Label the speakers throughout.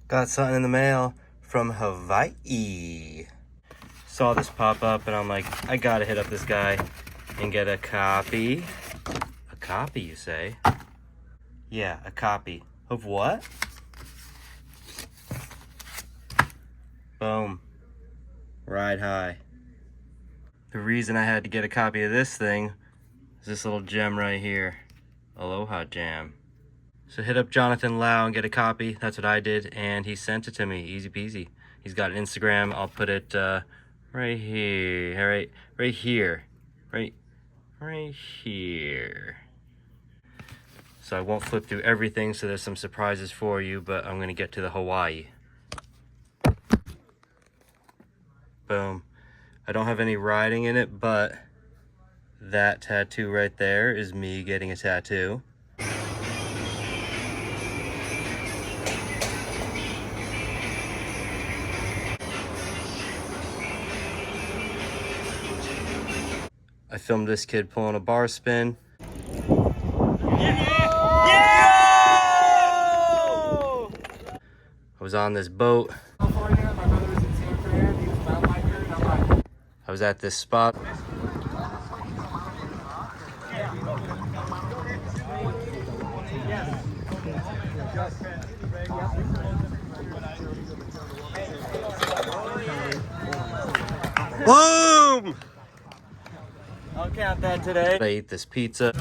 Speaker 1: Got something in the mail from Hawaii. Saw this pop up and I'm like, I gotta hit up this guy and get a copy. A copy, you say? Yeah, a copy. Of what? Boom. Ride high. The reason I had to get a copy of this thing is this little gem right here. Aloha Jam. So hit up Jonathan Lau and get a copy. That's what I did, and he sent it to me. Easy peasy. He's got an Instagram. I'll put it right here. Right here. Right here. So I won't flip through everything, so there's some surprises for you, but I'm gonna get to the Hawaii. Boom. I don't have any writing in it, but that tattoo right there is me getting a tattoo. I filmed this kid pulling a bar spin. I was on this boat. I was at this spot. Boom! I'll count that today. I ate this pizza.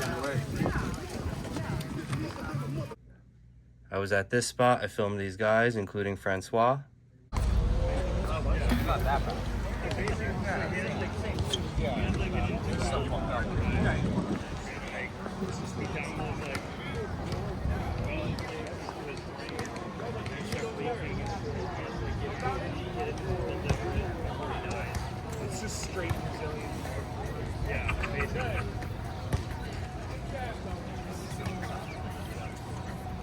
Speaker 1: I was at this spot. I filmed these guys, including Francois.
Speaker 2: It's just straight Brazilian. Yeah, amazing.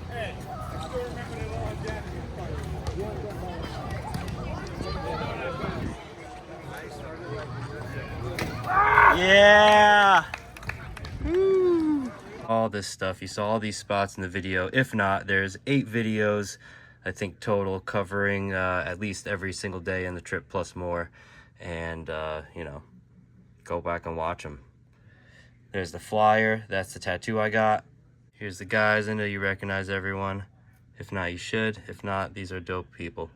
Speaker 2: Hey, I still remember that long jacket.
Speaker 1: Yeah! Woo. All this stuff. You saw all these spots in the video. If not, there's 8 videos, I think, total, covering at least every single day in the trip plus more. And, you know, go back and watch them. There's the flyer. That's the tattoo I got. Here's the guys. I know you recognize everyone. If not, you should. If not, these are dope people.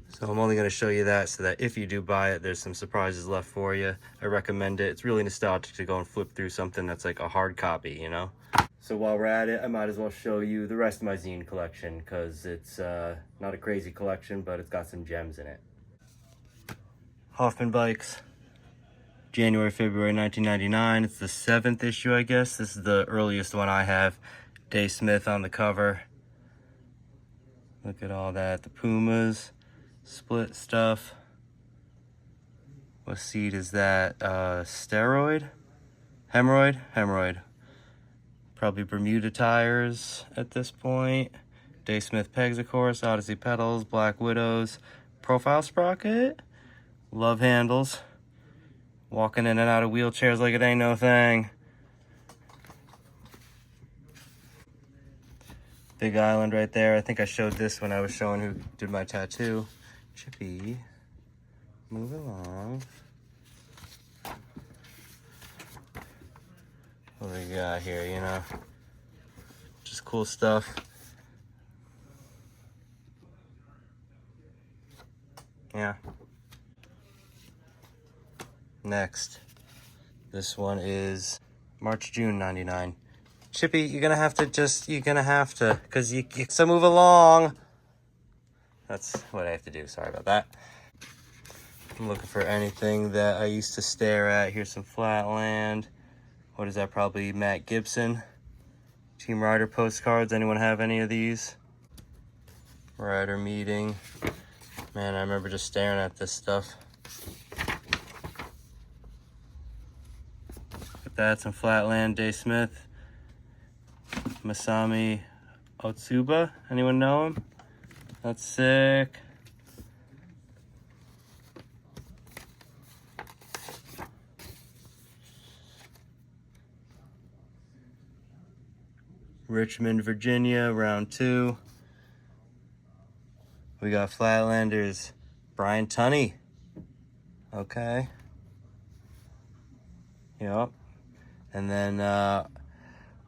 Speaker 1: So I'm only going to show you that so that if you do buy it, there's some surprises left for you. I recommend it. It's really nostalgic to go and flip through something that's like a hard copy, you know? So while we're at it, I might as well show you the rest of my zine collection, because it's not a crazy collection, but it's got some gems in it. Hoffman Bikes, January, February 1999. It's the 7th issue, I guess. This is the earliest one I have. Dave Smith on the cover. Look at all that. The Pumas. Split stuff. What seed is that? Steroid? Hemorrhoid? Hemorrhoid. Probably Bermuda tires at this point. Dave Smith pegs, of course. Odyssey pedals. Black Widows. Profile sprocket. Love handles. Walking in and out of wheelchairs like it ain't no thing. Big Island right there. I think I showed this when I was showing who did my tattoo. Chippy, move along. What do we got here, you know? Just cool stuff. Yeah. Next. This one is March, June 99. Chippy, you're gonna have to, because you so move along. That's what I have to do. Sorry about that. I'm looking for anything that I used to stare at. Here's some Flatland. What is that? Probably Matt Gibson. Team Rider postcards. Anyone have any of these? Rider meeting. Man, I remember just staring at this stuff. Look at that. Some Flatland. Dave Smith. Masami Otsuba. Anyone know him? That's sick. Richmond, Virginia, round 2. We got Flatlanders. Brian Tunney. Okay. Yep. And then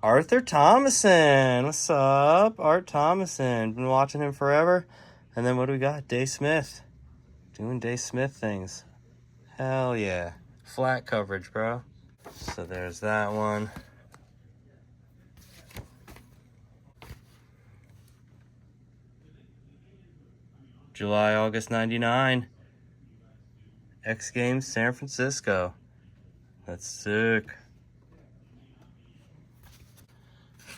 Speaker 1: Arthur Thomason. What's up? Art Thomason. Been watching him forever. And then what do we got? Dave Smith. Doing Dave Smith things. Hell yeah. Flat coverage, bro. So there's that one. July, August 99. X Games, San Francisco. That's sick.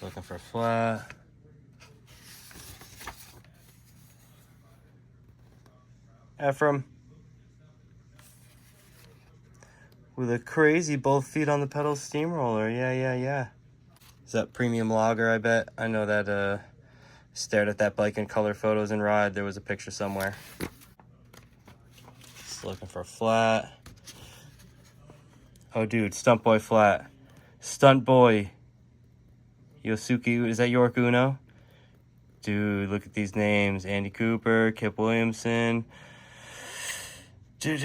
Speaker 1: Looking for flat. Ephraim. With a crazy both feet on the pedal steamroller. Yeah. Is that premium lager, I bet? I know that, stared at that bike in color photos and ride. There was a picture somewhere. Just looking for flat. Oh, dude, Stunt Boy flat. Stunt Boy. Yosuke, is that York Uno? Dude, look at these names. Andy Cooper, Kip Williamson. Dude,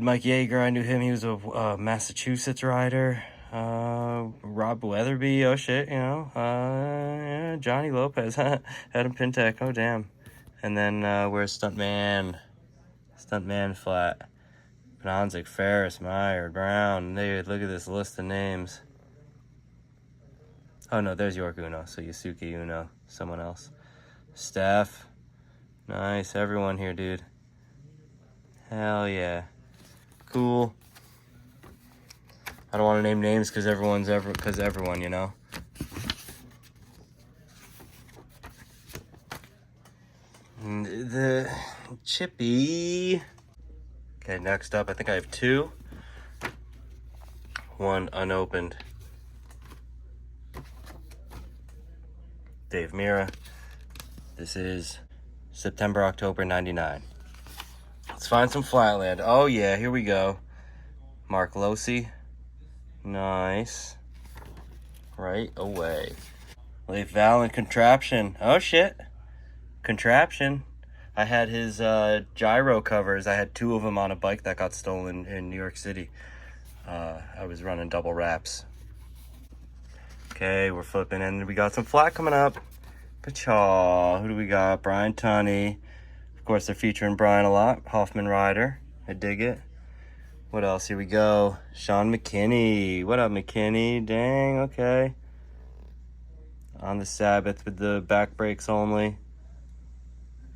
Speaker 1: Mike Yeager, I knew him. He was a Massachusetts rider. Rob Weatherby, oh shit, you know. Yeah, Johnny Lopez, Adam Pintek, oh damn. And then where's Stuntman? Stuntman flat. Bonzik, Ferris, Meyer, Brown. Dude, look at this list of names. Oh no, there's York Uno, so Yusuke Uno, someone else. Steph. Nice, everyone here, dude. Hell yeah. Cool. I don't want to name names because everyone, you know. And the Chippy. Okay, next up, I think I have two. One unopened. Dave Mira. This is September, October 99. Let's find some Flatland. Oh yeah, here we go. Mark Losi. Nice. Right away. Leif Valen Contraption. Oh shit. Contraption. I had his gyro covers. I had two of them on a bike that got stolen in New York City. I was running double wraps. Okay, we're flipping and we got some flat coming up. Pachaw. Who do we got? Brian Tunney. Of course, they're featuring Brian a lot. Hoffman Rider. I dig it. What else? Here we go. Sean McKinney. What up, McKinney? Dang, okay. On the Sabbath with the back brakes only.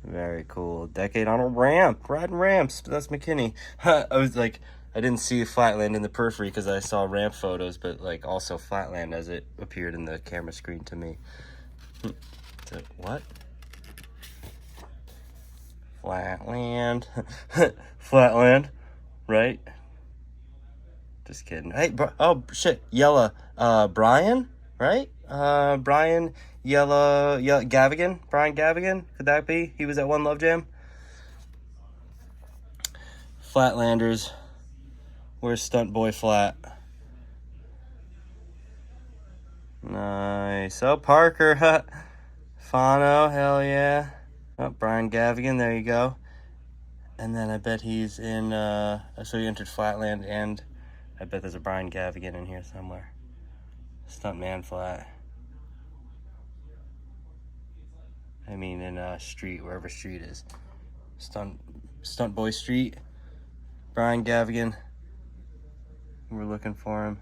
Speaker 1: Very cool. Decade on a ramp. Riding ramps. That's McKinney. I was like, I didn't see Flatland in the periphery because I saw ramp photos, but like also Flatland as it appeared in the camera screen to me. What? Flatland. Flatland. Right? Just kidding. Hey, oh shit. Yella. Brian? Right? Brian Yella Gavigan? Brian Gavigan? Could that be? He was at One Love Jam? Flatlanders. Where's Stunt Boy Flat? Nice. Oh, Parker. Fano, hell yeah. Oh, Brian Gavigan, there you go. And then I bet he's in, so he entered Flatland, and I bet there's a Brian Gavigan in here somewhere. Stuntman flat. I mean in street, wherever street is. Stunt Boy Street. Brian Gavigan. We're looking for him.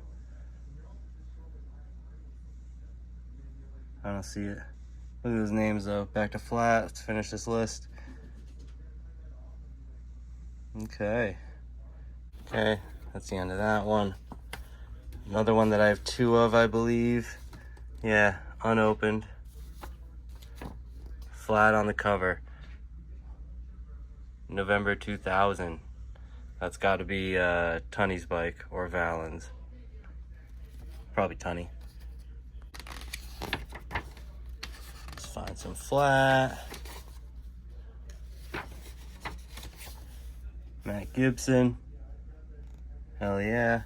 Speaker 1: I don't see it. Look at those names though. Back to flat. Let's finish this list. Okay. Okay, that's the end of that one. Another one that I have two of, I believe. Yeah, unopened. Flat on the cover. November 2000. That's got to be Tunney's bike or Valen's. Probably Tunney. Let's find some flat. Matt Gibson. Hell yeah.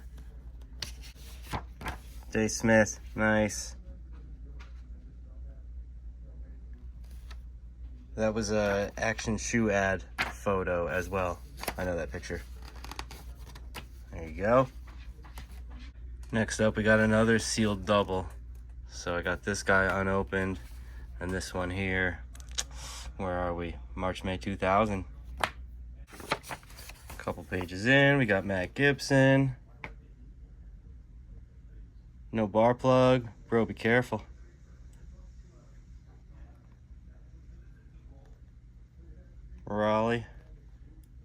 Speaker 1: Dave Smith. Nice. That was a Action Shoe ad photo as well. I know that picture. There you go. Next up, we got another sealed double. So I got this guy unopened, and this one here. Where are we? March, May 2000. Couple pages in, we got Matt Gibson. No bar plug. Bro, be careful. Raleigh.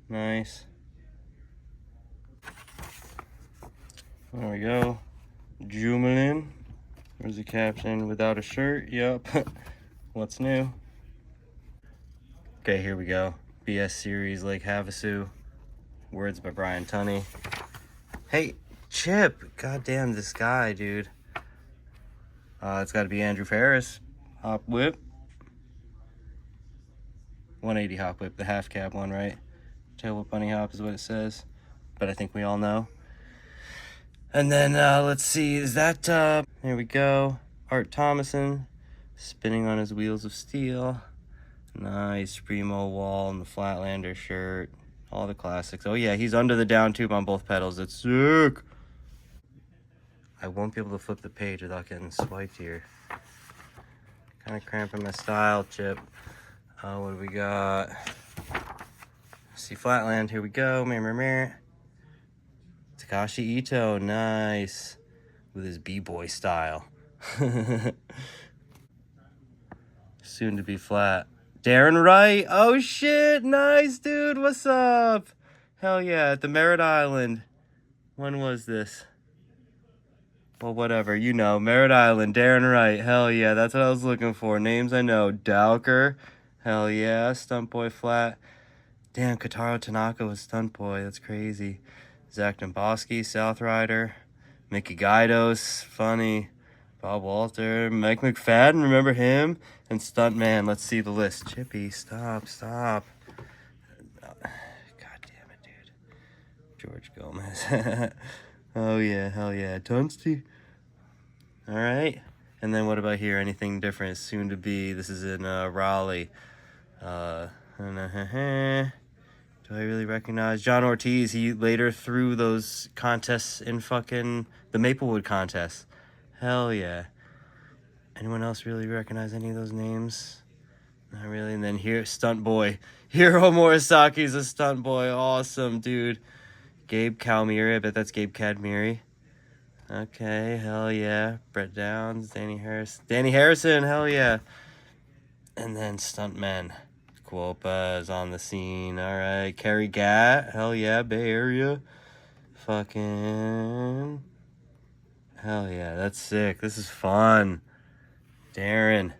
Speaker 1: Nice. There we go. Jumelin. There's a caption, without a shirt. Yup. What's new? Okay, here we go. BS Series, Lake Havasu. Words by Brian Tunney. Hey, Chip. Goddamn, this guy, dude. It's got to be Andrew Ferris. Hop whip. 180 hop whip, the half cab one, right? Tail whip bunny hop is what it says. But I think we all know. And then, let's see, is that, here we go. Art Thomason, spinning on his wheels of steel. Nice, Primo Wall and the Flatlander shirt. All the classics. Oh yeah, he's under the down tube on both pedals. It's sick. I won't be able to flip the page without getting swiped here. Kind of cramping my style, Chip. What do we got? See Flatland, here we go. Takashi Ito, nice. With his b-boy style. Soon to be flat. Darren Wright, oh shit, nice dude, what's up? Hell yeah, at the Merritt Island. When was this? Well, whatever, you know, Merritt Island, Darren Wright, hell yeah, that's what I was looking for. Names I know, Dowker, hell yeah, Stunt Boy Flat. Damn, Kotaro Tanaka was Stunt Boy, that's crazy. Zach Domboski, South Rider. Mickey Guidos, funny. Bob Walter, Mike McFadden, remember him? And Stuntman, let's see the list. Chippy, stop. God damn it, dude. George Gomez. Oh yeah, hell yeah. Tunsty. All right. And then what about here? Anything different? Soon to be. This is in Raleigh. Do I really recognize John Ortiz? He later threw those contests in fucking the Maplewood contest. Hell yeah. Anyone else really recognize any of those names? Not really. And then here, Stunt Boy. Hiro Morisaki's a Stunt Boy. Awesome, dude. Gabe Calmiri. I bet that's Gabe Cadmiri. Okay, hell yeah. Brett Downs, Danny Harrison, hell yeah. And then Stuntmen. Cuopa is on the scene. All right. Kerry Gatt, hell yeah. Bay Area. Fucking... Hell yeah, that's sick. This is fun. Darren.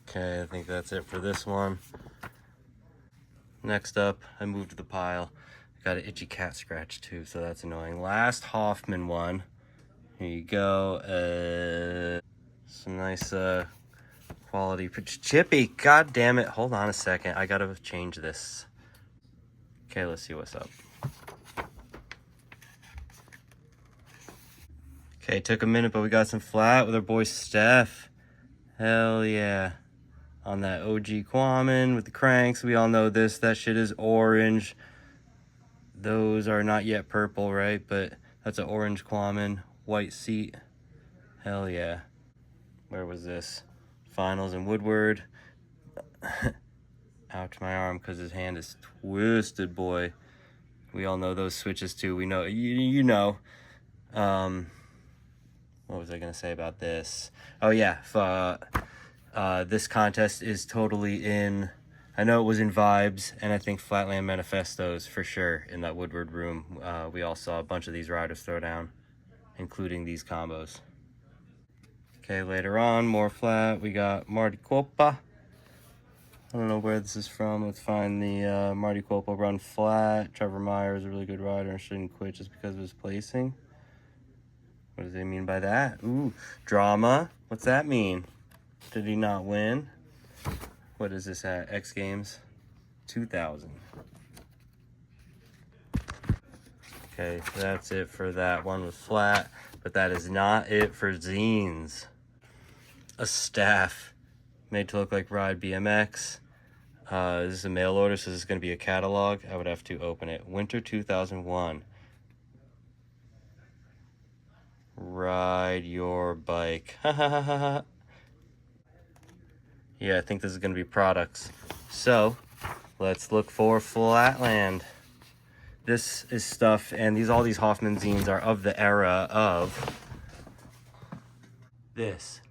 Speaker 1: Okay, I think that's it for this one. Next up, I moved the pile. I got an itchy cat scratch too, so that's annoying. Last Hoffman one. Here you go. Some nice quality. Chippy, god damn it. Hold on a second. I gotta change this. Okay, let's see what's up. Okay, took a minute, but we got some flat with our boy Steph. Hell yeah. On that OG Quamin with the cranks. We all know this. That shit is orange. Those are not yet purple, right? But that's an orange Quamin. White seat. Hell yeah. Where was this? Finals in Woodward. Ouch, my arm, because his hand is twisted, boy. We all know those switches too. We know, you know. What was I going to say about this? Oh, yeah. This contest is totally in... I know it was in Vibes, and I think Flatland Manifestos for sure in that Woodward room. We all saw a bunch of these riders throw down, including these combos. Okay, later on, more flat. We got Marty Culpa. I don't know where this is from. Let's find the Marty Culpa run flat. Trevor Meyer is a really good rider and shouldn't quit just because of his placing. What does they mean by that? Ooh, drama. What's that mean? Did he not win? What is this at? X Games 2000. Okay, so that's it for that one with flat. But that is not it for zines. A staff made to look like Ride BMX. This is a mail order, so this is going to be a catalog. I would have to open it. Winter 2001. Ride your bike. Yeah, I think this is going to be products. So, let's look for Flatland. This is stuff, and all these Hoffman zines are of the era of this.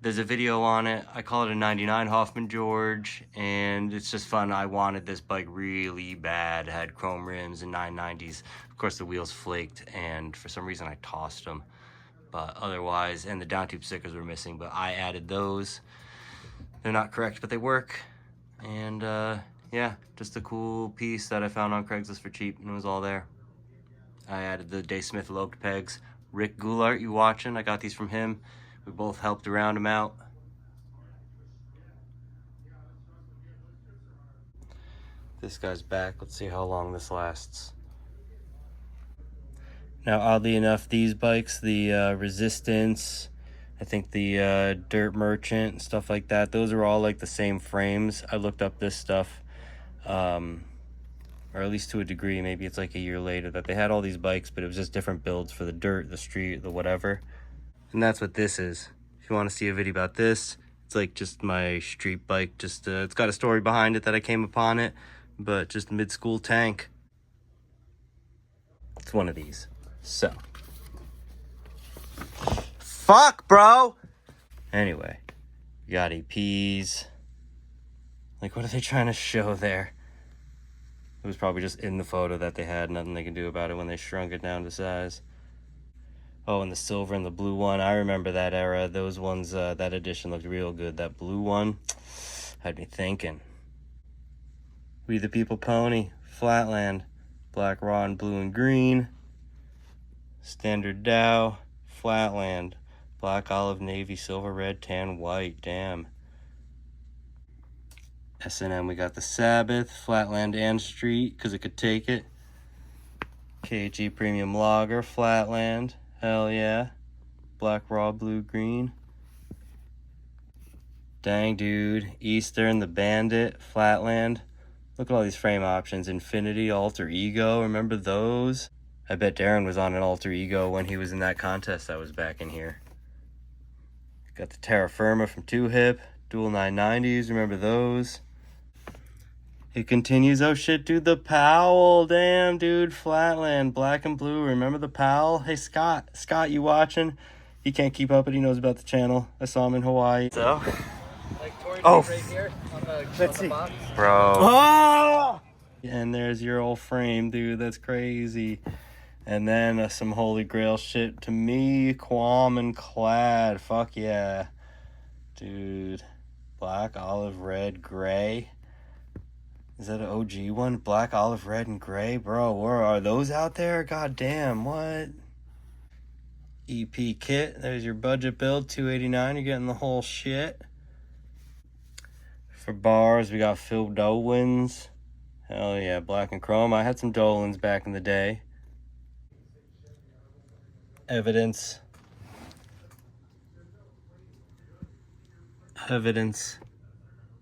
Speaker 1: There's a video on it. I call it a 99 Hoffman George, and it's just fun. I wanted this bike really bad. It had chrome rims and 990s. Of course, the wheels flaked, and for some reason I tossed them. But otherwise, and the down tube stickers were missing, but I added those. They're not correct, but they work. And yeah, just a cool piece that I found on Craigslist for cheap, and it was all there. I added the Dave Smith loped pegs. Rick Goulart, you watching? I got these from him. We both helped round him out. This guy's back. Let's see how long this lasts. Now, oddly enough, these bikes, the Resistance, I think the Dirt Merchant and stuff like that, those are all like the same frames. I looked up this stuff, or at least to a degree, maybe it's like a year later, that they had all these bikes, but it was just different builds for the dirt, the street, the whatever. And that's what this is. If you want to see a video about this, it's like just my street bike. Just it's got a story behind it that I came upon it, but just a mid-school tank. It's one of these. So. Fuck, bro! Anyway, got EPs. Like, what are they trying to show there? It was probably just in the photo that they had. Nothing they can do about it when they shrunk it down to size. Oh, and the silver and the blue one. I remember that era. Those ones, that edition looked real good. That blue one had me thinking. We the People Pony. Flatland. Black raw and blue and green. Standard Dow. Flatland. Black, olive, navy, silver, red, tan, white. Damn. S&M, we got the Sabbath. Flatland and Street, because it could take it. KG Premium Lager. Flatland. Hell yeah. Black, raw, blue, green. Dang, dude. Eastern, the Bandit, Flatland. Look at all these frame options. Infinity, Alter Ego. Remember those? I bet Darren was on an Alter Ego when he was in that contest that was back in here. Got the Terra Firma from 2Hip. Dual 990s. Remember those? It continues. Oh shit, dude, the Powell. Damn, dude, Flatland, black and blue. Remember the Powell? Hey, Scott, you watching? He can't keep up, but he knows about the channel. I saw him in Hawaii. So,
Speaker 2: Like right here on the box.
Speaker 1: Bro. Oh! And there's your old frame, dude. That's crazy. And then some Holy Grail shit to me. Quam and Clad. Fuck yeah. Dude. Black, olive, red, gray. Is that an OG one? Black, olive, red, and gray? Bro, where are those out there? God damn, what? EP kit. There's your budget build, $289. You're getting the whole shit. For bars, we got Phil Dolans. Hell yeah, black and chrome. I had some Dolans back in the day. Evidence.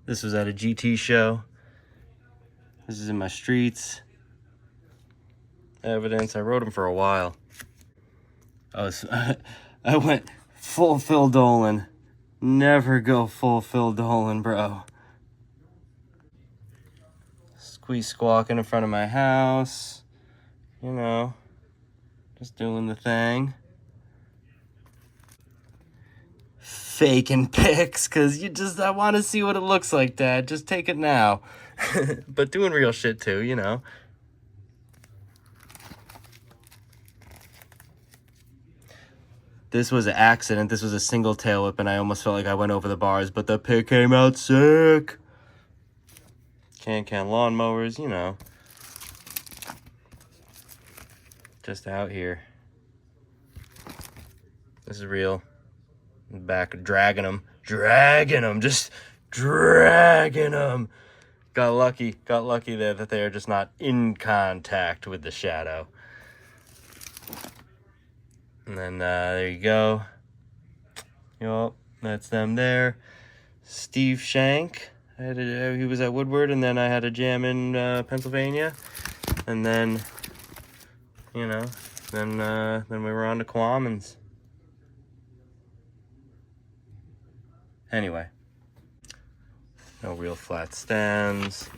Speaker 1: This was at a GT show. This is in my streets. Evidence. I rode them for a while. I went full Phil Dolan. Never go full Phil Dolan, bro. Squeeze squawking in front of my house. You know, just doing the thing. Faking pics, because I want to see what it looks like, Dad. Just take it now. But doing real shit too, you know. This was an accident. This was a single tail whip, and I almost felt like I went over the bars, but the pic came out sick. Can lawnmowers, you know. Just out here. This is real. Back dragging them, just dragging them. Got lucky there that they are just not in contact with the shadow. And then there you go. Yup, that's them there. Steve Shank. He was at Woodward, and then I had a jam in Pennsylvania, and then, you know, then we were on to Quammen's. Anyway, no real flat stems,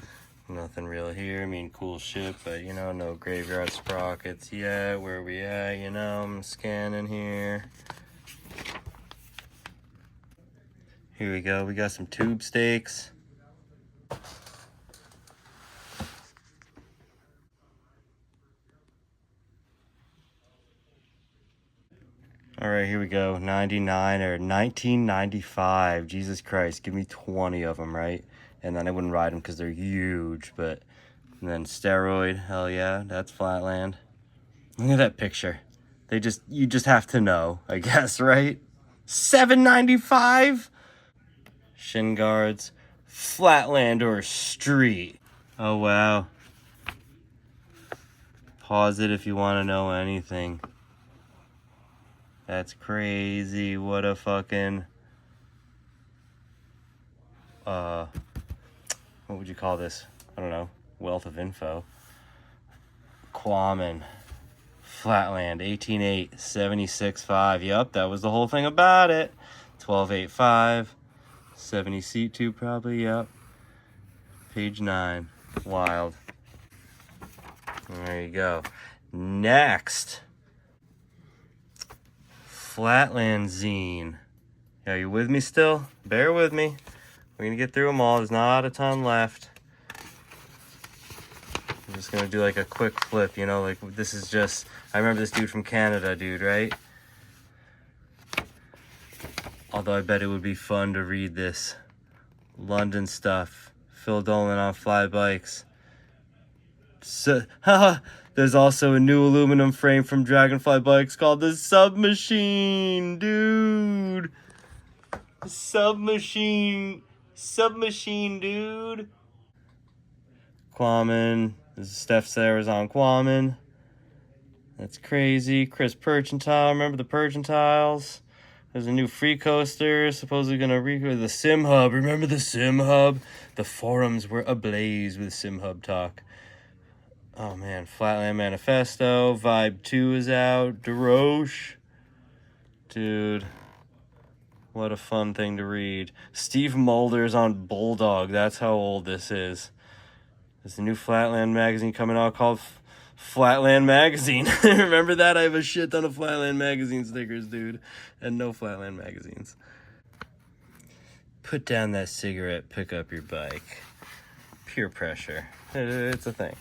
Speaker 1: nothing real here. I mean, cool shit, but you know, no graveyard sprockets yet. Where we at? You know, I'm scanning here. Here we go. We got some tube stakes. All right, here we go. 99 or 1995. Jesus Christ, give me 20 of them, right? And then I wouldn't ride them because they're huge. But and then steroid, hell yeah, that's flatland. Look at that picture. You just have to know, I guess, right? 795. Shin guards, flatland or street. Oh wow. Pause it if you want to know anything. That's crazy. What a fucking what would you call this? I don't know. Wealth of info. Quammen. Flatland. 18.8. 76.5. Yup, that was the whole thing about it. 12.85. 70 seat tube probably. Yup. Page 9. Wild. There you go. Next. Flatland Zine. Are you with me still? Bear with me. We're gonna get through them all. There's not a ton left. I'm just gonna do like a quick flip, you know, like this is just, I remember this dude from Canada, dude, right? Although I bet it would be fun to read this. London stuff. Phil Dolan on fly bikes. So, there's also a new aluminum frame from Dragonfly Bikes called the Submachine, dude. Submachine, dude. Quammen. This is Steph Sayers on Quammen. That's crazy. Chris Perchentile. Remember the Perchentiles? There's a new free coaster. Supposedly gonna the Sim Hub. Remember the Sim Hub? The forums were ablaze with Sim Hub talk. Oh man, Flatland Manifesto, Vibe 2 is out, DeRoche. Dude, what a fun thing to read. Steve Mulder's on Bulldog, that's how old this is. There's a new Flatland magazine coming out called Flatland Magazine. Remember that? I have a shit ton of Flatland Magazine stickers, dude. And no Flatland magazines. Put down that cigarette, pick up your bike. Peer pressure. It's a thing.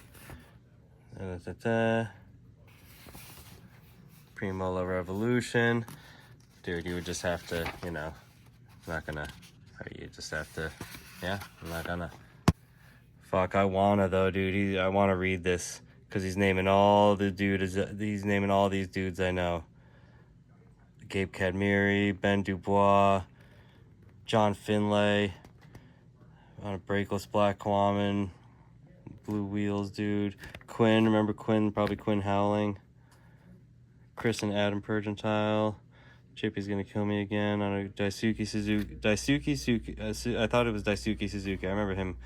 Speaker 1: Primola Revolution. Dude, you would just have to, you know, not gonna, you just have to, yeah, I'm not gonna. Fuck, I wanna though, dude. I wanna read this because he's naming all the dudes, he's naming all these dudes I know. Gabe Cadmiri, Ben Dubois, John Finlay, on a brakeless black Quammen. Blue Wheels, dude. Quinn, remember Quinn? Probably Quinn Howling. Chris and Adam Pergentile. Chippy's gonna kill me again on a Daisuke Suzuki. I thought it was Daisuke Suzuki. I remember him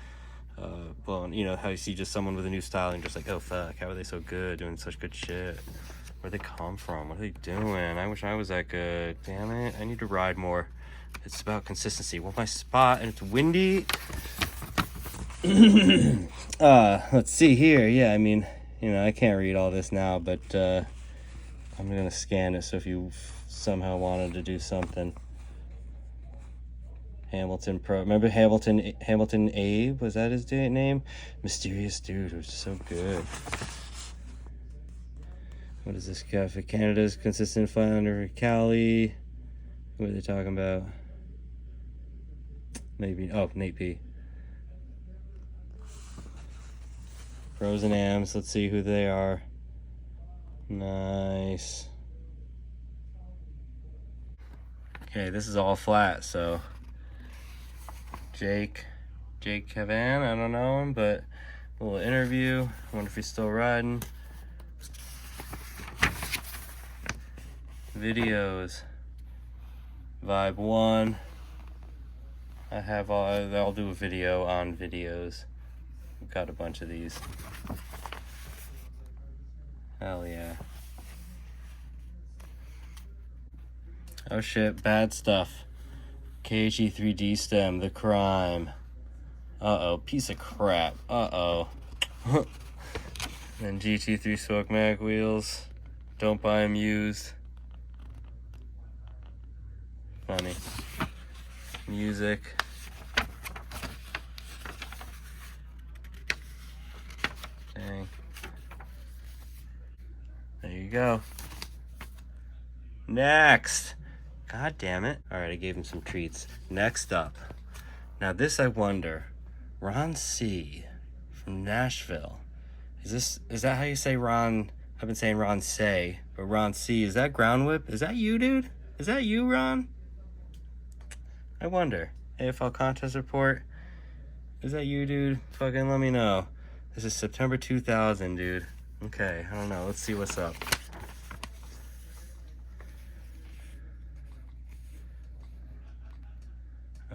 Speaker 1: blowing. You know how you see just someone with a new style and just like, oh fuck, how are they so good, doing such good shit? Where'd they come from? What are they doing? I wish I was that good. Damn it! I need to ride more. It's about consistency. Want my spot, and it's windy. Let's see here. Yeah, I mean, you know, I can't read all this now, but I'm gonna scan it. So if you somehow wanted to do something, Hamilton Pro. Remember Hamilton Abe? Was that his name? Mysterious dude. It was so good. What is this guy for Canada's consistent Flatlander Cali? What are they talking about? Maybe. Oh, Nate P. Pros and Ams, let's see who they are. Nice. Okay, this is all flat, so Jake Cavan, I don't know him, but a little interview. I wonder if he's still riding. Videos. Vibe 1. I have I'll do a video on videos. I've got a bunch of these. Hell yeah. Oh shit, bad stuff. KHE3D stem, the crime. Uh-oh, piece of crap. Uh-oh. And GT3 spoke mag wheels. Don't buy them used. Funny. Music. Dang. There you go. Next. God damn it. Alright, I gave him some treats. Next up. Now this I wonder. Ron C. from Nashville. Is that how you say Ron? I've been saying Ron Say, but Ron C. Is that Ground Whip? Is that you, dude? Is that you, Ron? I wonder. AFL contest report. Is that you, dude? Fucking let me know. This is September 2000, dude. Okay, I don't know. Let's see what's up.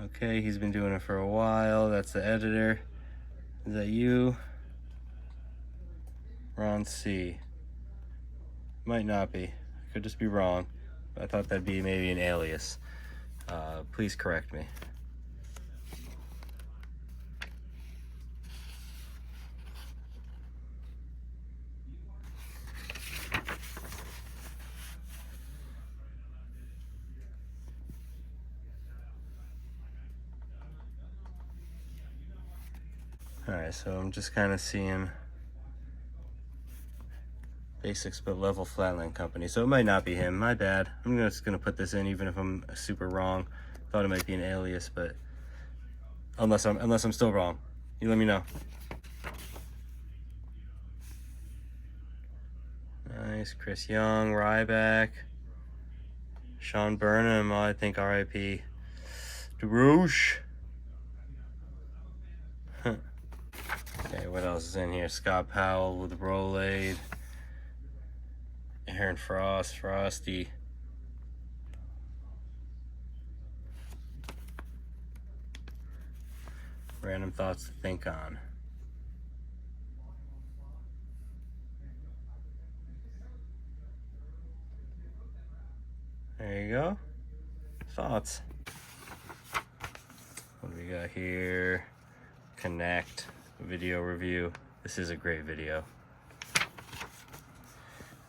Speaker 1: Okay, he's been doing it for a while. That's the editor. Is that you? Ron C. Might not be. I could just be wrong. I thought that'd be maybe an alias. Please correct me. Alright, so I'm just kind of seeing basics but level flatland company. So it might not be him. My bad. I'm just gonna put this in even if I'm super wrong. Thought it might be an alias, but unless I'm still wrong. You let me know. Nice. Chris Young, Ryback, Sean Burnham, I think RIP. DeRouche. Okay, what else is in here? Scott Powell with Rolade. Aaron Frost, Frosty. Random thoughts to think on. There you go. Thoughts. What do we got here? Connect. Video review. This is a great video.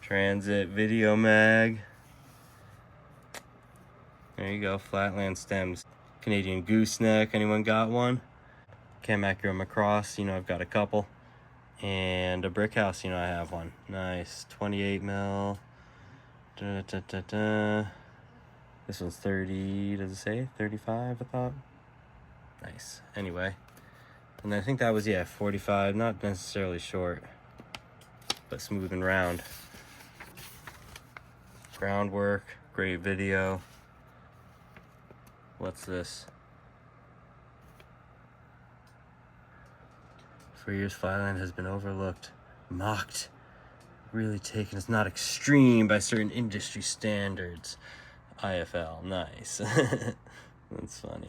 Speaker 1: Transit Video Mag. There you go. Flatland stems. Canadian Gooseneck. Anyone got one? Cam Acura Macross. You know, I've got a couple. And a Brick House. You know, I have one. Nice. 28 mil. Da, da, da, da. This one's 30. Does it say 35? I thought. Nice. Anyway. And I think that was, yeah, 45. Not necessarily short, but smooth and round. Groundwork. Great video. What's this? For years, Flatland has been overlooked, mocked, really taken as not extreme by certain industry standards. IFL, nice. That's funny.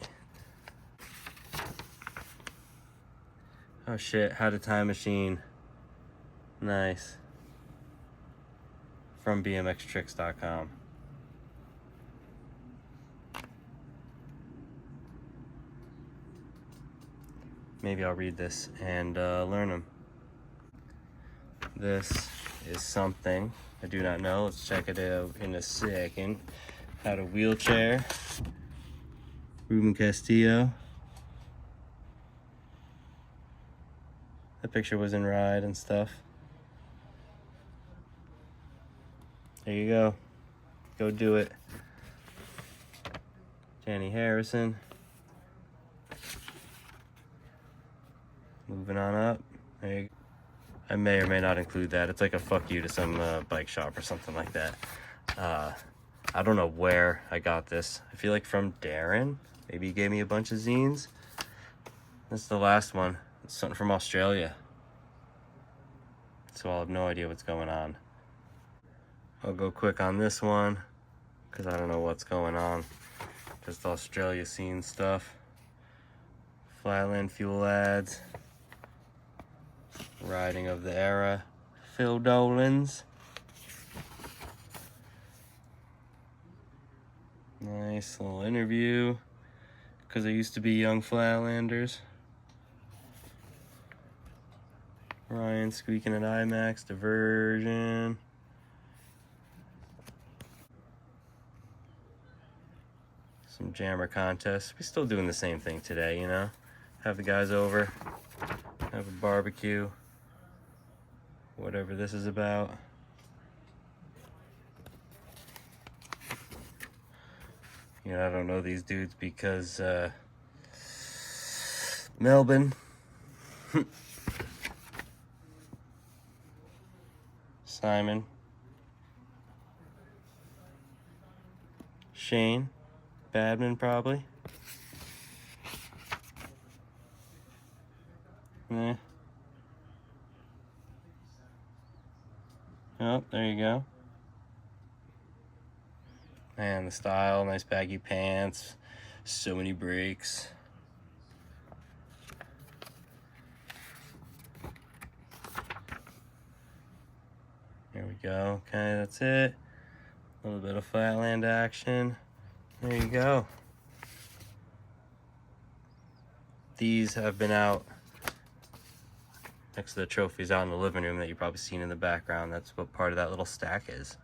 Speaker 1: Oh shit, How to Time Machine. Nice. From bmxtricks.com. Maybe I'll read this and learn them. This is something I do not know. Let's check it out in a second. How to Wheelchair. Ruben Castillo. The picture was in Ride and stuff. There you go. Go do it. Danny Harrison. Moving on up. There you go. I may or may not include that. It's like a fuck you to some bike shop or something like that. I don't know where I got this. I feel like from Darren. Maybe he gave me a bunch of zines. This is the last one. It's something from Australia. So I'll have no idea what's going on. I'll go quick on this one because I don't know what's going on. Just Australia scene stuff. Flatland Fuel ads. Riding of the Era. Phil Dolan's. Nice little interview. Because they used to be young Flatlanders. Ryan squeaking at IMAX. Diversion. Some jammer contests. We're still doing the same thing today, you know? Have the guys over. Have a barbecue. Whatever this is about. You know, I don't know these dudes because Melbourne. Simon. Shane. Badman probably. Yeah. Oh, there you go. Man, the style, nice baggy pants, so many brakes. There we go. Okay, that's it. A little bit of Flatland action. There you go. These have been out next to the trophies out in the living room that you've probably seen in the background. That's what part of that little stack is.